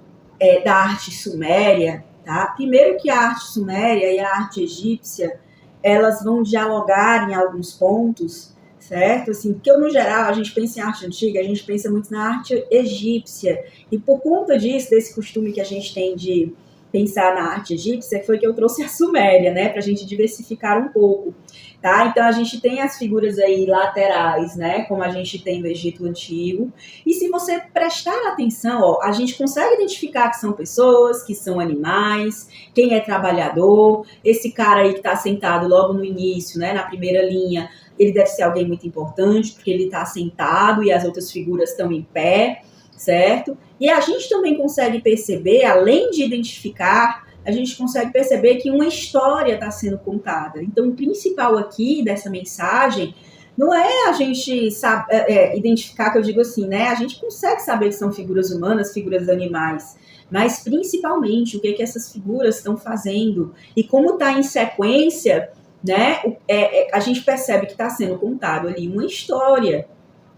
da arte suméria, tá? Primeiro que a arte suméria e a arte egípcia, elas vão dialogar em alguns pontos, certo? Assim, porque no geral a gente pensa em arte antiga, a gente pensa muito na arte egípcia, e por conta disso, desse costume que a gente tem de pensar na arte egípcia, foi que eu trouxe a suméria, né, pra gente diversificar um pouco, tá? Então a gente tem as figuras aí laterais, né, como a gente tem no Egito Antigo, e se você prestar atenção, ó, a gente consegue identificar que são pessoas, que são animais, quem é trabalhador, esse cara aí que tá sentado logo no início, né, na primeira linha, ele deve ser alguém muito importante, porque ele tá sentado e as outras figuras estão em pé, certo? E a gente também consegue perceber, além de identificar, a gente consegue perceber que uma história está sendo contada. Então, o principal aqui dessa mensagem não é a gente identificar, que eu digo assim, né? A gente consegue saber que são figuras humanas, figuras animais, mas principalmente o que essas figuras estão fazendo e como está em sequência, né? A gente percebe que está sendo contado ali uma história.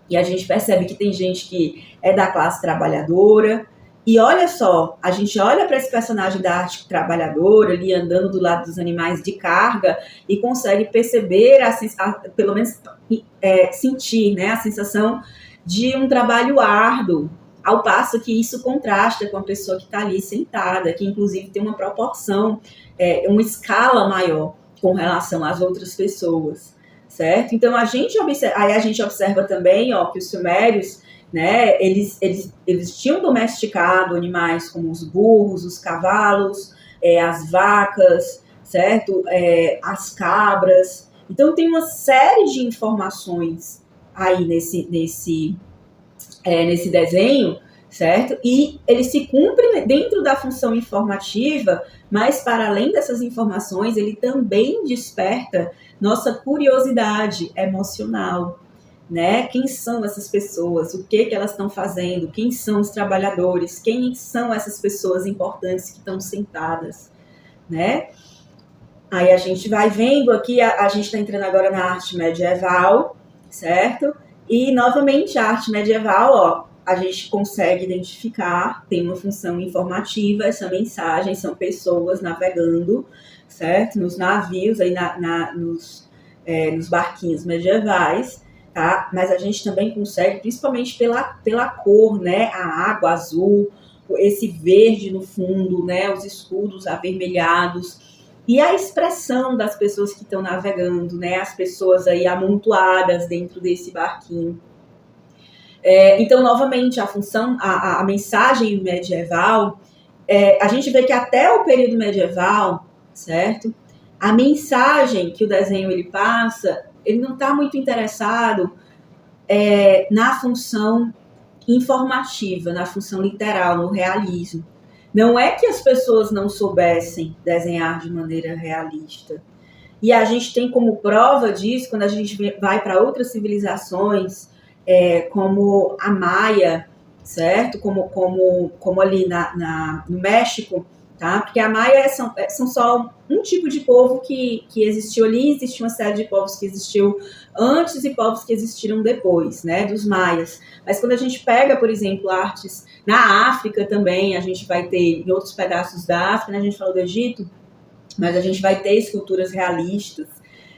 E a gente percebe que tem gente que é da classe trabalhadora. E olha só, a gente olha para esse personagem da arte trabalhadora ali andando do lado dos animais de carga e consegue perceber, pelo menos sentir, né, a sensação de um trabalho árduo, ao passo que isso contrasta com a pessoa que está ali sentada, que inclusive tem uma proporção, uma escala maior com relação às outras pessoas. Certo? Então, a gente observa também, ó, que os sumérios, né, eles tinham domesticado animais como os burros, os cavalos, as vacas, certo? As cabras. Então, tem uma série de informações aí nesse desenho, certo? E ele se cumpre dentro da função informativa, mas para além dessas informações, ele também desperta nossa curiosidade emocional, né? Quem são essas pessoas? O que elas estão fazendo? Quem são os trabalhadores? Quem são essas pessoas importantes que estão sentadas, né? Aí a gente vai vendo aqui, a gente está entrando agora na arte medieval, certo? E, novamente, a arte medieval, ó, a gente consegue identificar, tem uma função informativa, essa mensagem, são pessoas navegando, certo? Nos navios, aí nos barquinhos medievais, tá? Mas a gente também consegue, principalmente pela cor, né? A água azul, esse verde no fundo, né? Os escudos avermelhados, e a expressão das pessoas que estão navegando, né? As pessoas aí amontoadas dentro desse barquinho. Então, novamente, a função, a mensagem medieval, a gente vê que até o período medieval, certo? A mensagem que o desenho ele passa, ele não está muito interessado na função informativa, na função literal, no realismo. Não é que as pessoas não soubessem desenhar de maneira realista. E a gente tem como prova disso, quando a gente vai para outras civilizações, como a Maia, certo? Como ali no México, tá? Porque a Maia são só um tipo de povo que existiu ali, existe uma série de povos que existiu antes e povos que existiram depois, né, dos maias. Mas quando a gente pega, por exemplo, artes na África também, a gente vai ter, em outros pedaços da África, né, a gente falou do Egito, mas a gente vai ter esculturas realistas,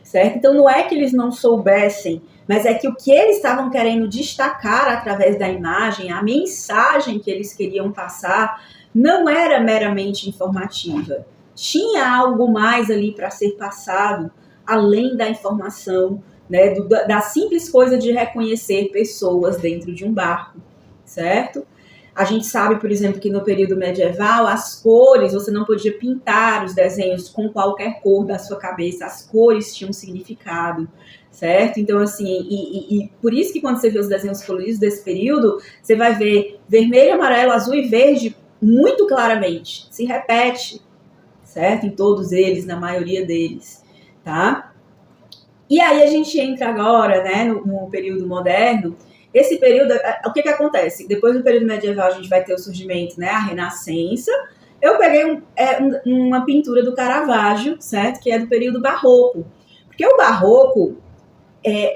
certo? Então não é que eles não soubessem, mas é que o que eles estavam querendo destacar através da imagem, a mensagem que eles queriam passar, não era meramente informativa. Tinha algo mais ali para ser passado, além da informação, né, da simples coisa de reconhecer pessoas dentro de um barco, certo? A gente sabe, por exemplo, que no período medieval, as cores, você não podia pintar os desenhos com qualquer cor da sua cabeça, as cores tinham significado, certo? Então, assim, e por isso que quando você vê os desenhos coloridos desse período, você vai ver vermelho, amarelo, azul e verde muito claramente, se repete, certo? Em todos eles, na maioria deles, tá? E aí a gente entra agora, né, no período moderno. Esse período, o que acontece? Depois do período medieval a gente vai ter o surgimento, né, a Renascença. Eu peguei uma pintura do Caravaggio, certo? Que é do período barroco. Porque o barroco,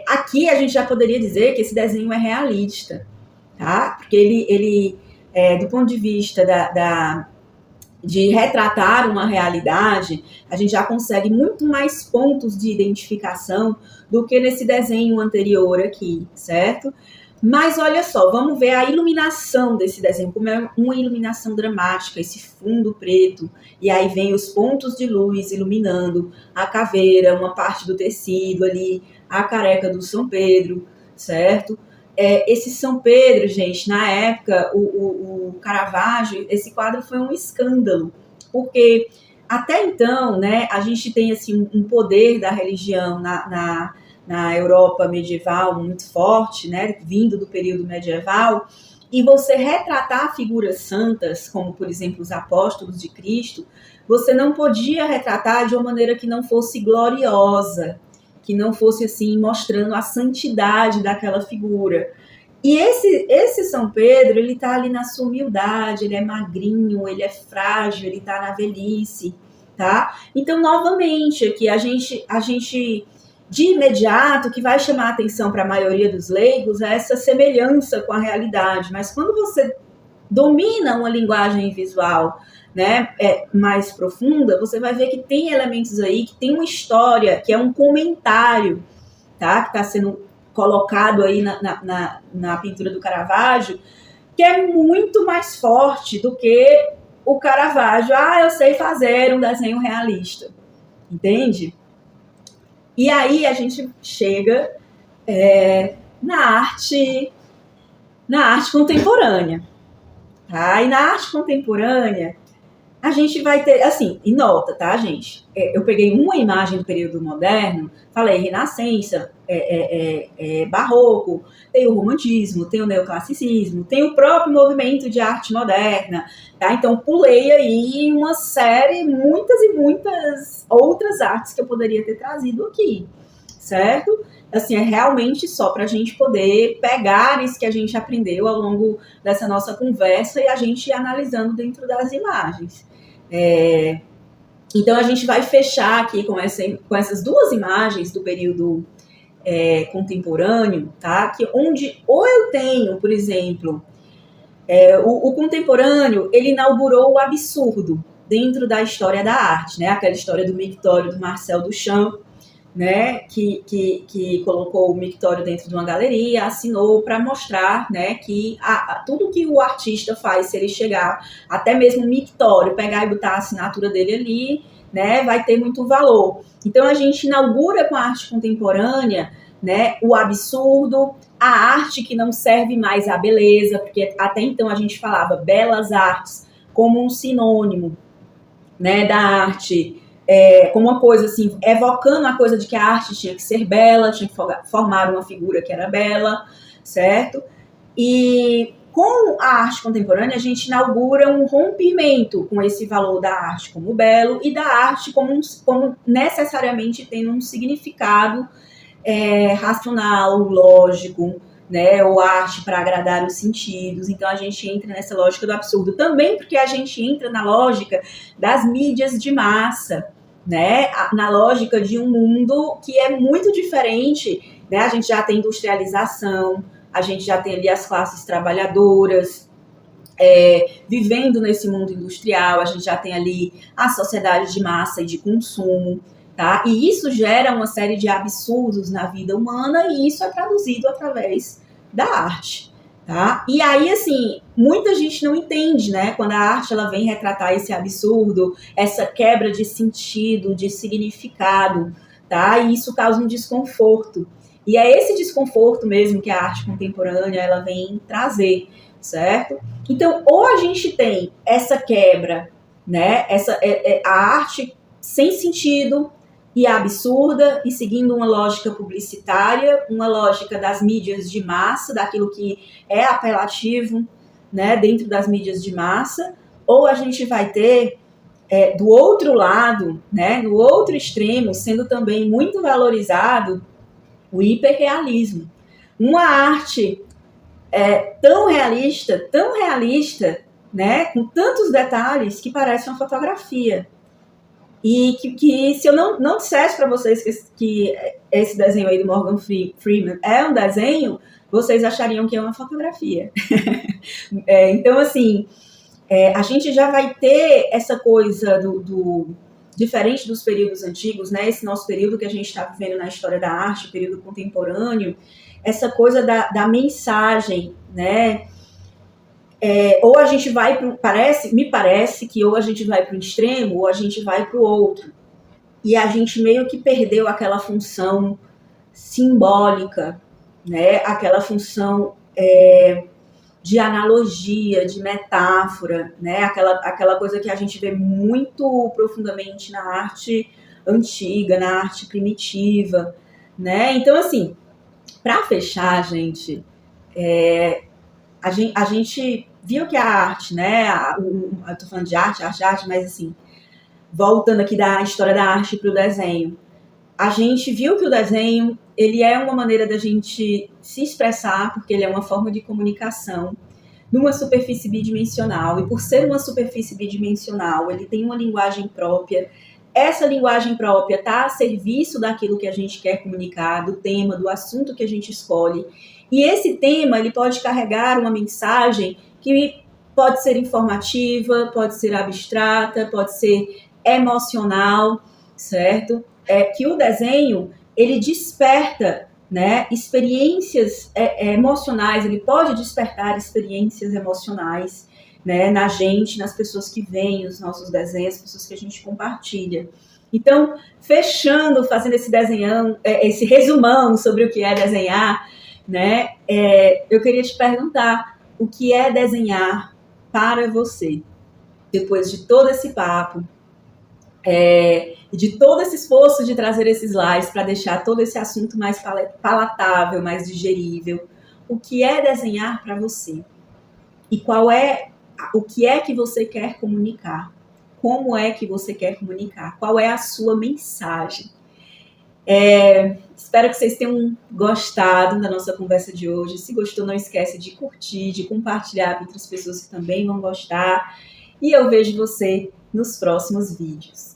aqui a gente já poderia dizer que esse desenho é realista, tá? Porque ele do ponto de vista de retratar uma realidade, a gente já consegue muito mais pontos de identificação do que nesse desenho anterior aqui, certo? Mas olha só, vamos ver a iluminação desse desenho, como é uma iluminação dramática, esse fundo preto, e aí vem os pontos de luz iluminando a caveira, uma parte do tecido ali, a careca do São Pedro, certo? Esse São Pedro, gente, na época, o Caravaggio, esse quadro foi um escândalo, porque até então, né, a gente tem assim, um poder da religião na Europa medieval muito forte, né, vindo do período medieval, e você retratar figuras santas, como, por exemplo, os apóstolos de Cristo, você não podia retratar de uma maneira que não fosse gloriosa, que não fosse assim mostrando a santidade daquela figura. E esse São Pedro, ele tá ali na sua humildade, ele é magrinho, ele é frágil, ele tá na velhice, tá? Então, novamente, aqui a gente de imediato, o que vai chamar a atenção para a maioria dos leigos é essa semelhança com a realidade, mas quando você domina uma linguagem visual, né, mais profunda, você vai ver que tem elementos aí, que tem uma história, que é um comentário, tá, que está sendo colocado aí na pintura do Caravaggio, que é muito mais forte do que o Caravaggio. Eu sei fazer um desenho realista, entende? E aí a gente chega na arte contemporânea, tá? E na arte contemporânea a gente vai ter, assim, e nota, tá, gente? Eu peguei uma imagem do período moderno, falei Renascença, Barroco, tem o Romantismo, tem o Neoclassicismo, tem o próprio movimento de arte moderna, tá? Então, pulei aí uma série, muitas e muitas outras artes que eu poderia ter trazido aqui, certo? Assim, é realmente só para a gente poder pegar isso que a gente aprendeu ao longo dessa nossa conversa e a gente ir analisando dentro das imagens. Então, a gente vai fechar aqui com essas duas imagens do período contemporâneo, tá? Que onde ou eu tenho, por exemplo, o contemporâneo, ele inaugurou o absurdo dentro da história da arte, né? Aquela história do mictório do Marcel Duchamp, né, que colocou o mictório dentro de uma galeria, assinou para mostrar, né, que tudo que o artista faz, se ele chegar até mesmo o mictório, pegar e botar a assinatura dele ali, né, vai ter muito valor. Então a gente inaugura com a arte contemporânea, né, o absurdo, a arte que não serve mais à beleza, porque até então a gente falava belas artes como um sinônimo, né, da arte, como uma coisa assim, evocando a coisa de que a arte tinha que ser bela, tinha que formar uma figura que era bela, certo? E com a arte contemporânea, a gente inaugura um rompimento com esse valor da arte como belo e da arte como necessariamente tendo um significado racional, lógico, né, ou arte para agradar os sentidos. Então a gente entra nessa lógica do absurdo também, porque a gente entra na lógica das mídias de massa, né, na lógica de um mundo que é muito diferente, né? A gente já tem industrialização, a gente já tem ali as classes trabalhadoras vivendo nesse mundo industrial, a gente já tem ali a sociedade de massa e de consumo. tá? E isso gera uma série de absurdos na vida humana e isso é traduzido através da arte, tá? E aí, assim, muita gente não entende, né? Quando a arte ela vem retratar esse absurdo, essa quebra de sentido, de significado, tá? E isso causa um desconforto. E é esse desconforto mesmo que a arte contemporânea ela vem trazer, certo? Então, ou a gente tem essa quebra, né? A arte sem sentido e absurda e seguindo uma lógica publicitária, uma lógica das mídias de massa, daquilo que é apelativo, né, dentro das mídias de massa, ou a gente vai ter do outro lado, né, no outro extremo, sendo também muito valorizado o hiperrealismo. Uma arte tão realista, né, com tantos detalhes que parece uma fotografia. E que se eu não dissesse para vocês que esse desenho aí do Morgan Freeman é um desenho, vocês achariam que é uma fotografia. Então, assim, a gente já vai ter essa coisa diferente dos períodos antigos, né? Esse nosso período que a gente está vivendo na história da arte, o período contemporâneo, essa coisa da mensagem, né? Ou a gente vai me parece que ou a gente vai para um extremo ou a gente vai para o outro. E a gente meio que perdeu aquela função simbólica, né? Aquela função de analogia, de metáfora, né? Aquela coisa que a gente vê muito profundamente na arte antiga, na arte primitiva, né? Então, assim, para fechar, gente, a gente viu que a arte, né? Eu tô falando de arte, mas assim, voltando aqui da história da arte para o desenho, a gente viu que o desenho ele é uma maneira da gente se expressar, porque ele é uma forma de comunicação numa superfície bidimensional, e por ser uma superfície bidimensional, ele tem uma linguagem própria. Essa linguagem própria está a serviço daquilo que a gente quer comunicar, do tema, do assunto que a gente escolhe. E esse tema ele pode carregar uma mensagem que pode ser informativa, pode ser abstrata, pode ser emocional, certo? Que o desenho ele desperta, né, experiências emocionais, ele pode despertar experiências emocionais, né, na gente, nas pessoas que veem os nossos desenhos, as pessoas que a gente compartilha. Então, fechando, fazendo esse resumão sobre o que é desenhar, né, eu queria te perguntar o que é desenhar para você, depois de todo esse papo, de todo esse esforço de trazer esses slides para deixar todo esse assunto mais palatável, mais digerível. O que é desenhar para você? E o que é que você quer comunicar? Como é que você quer comunicar? Qual é a sua mensagem? Espero que vocês tenham gostado da nossa conversa de hoje. Se gostou, não esquece de curtir, de compartilhar com outras pessoas que também vão gostar. E eu vejo você nos próximos vídeos.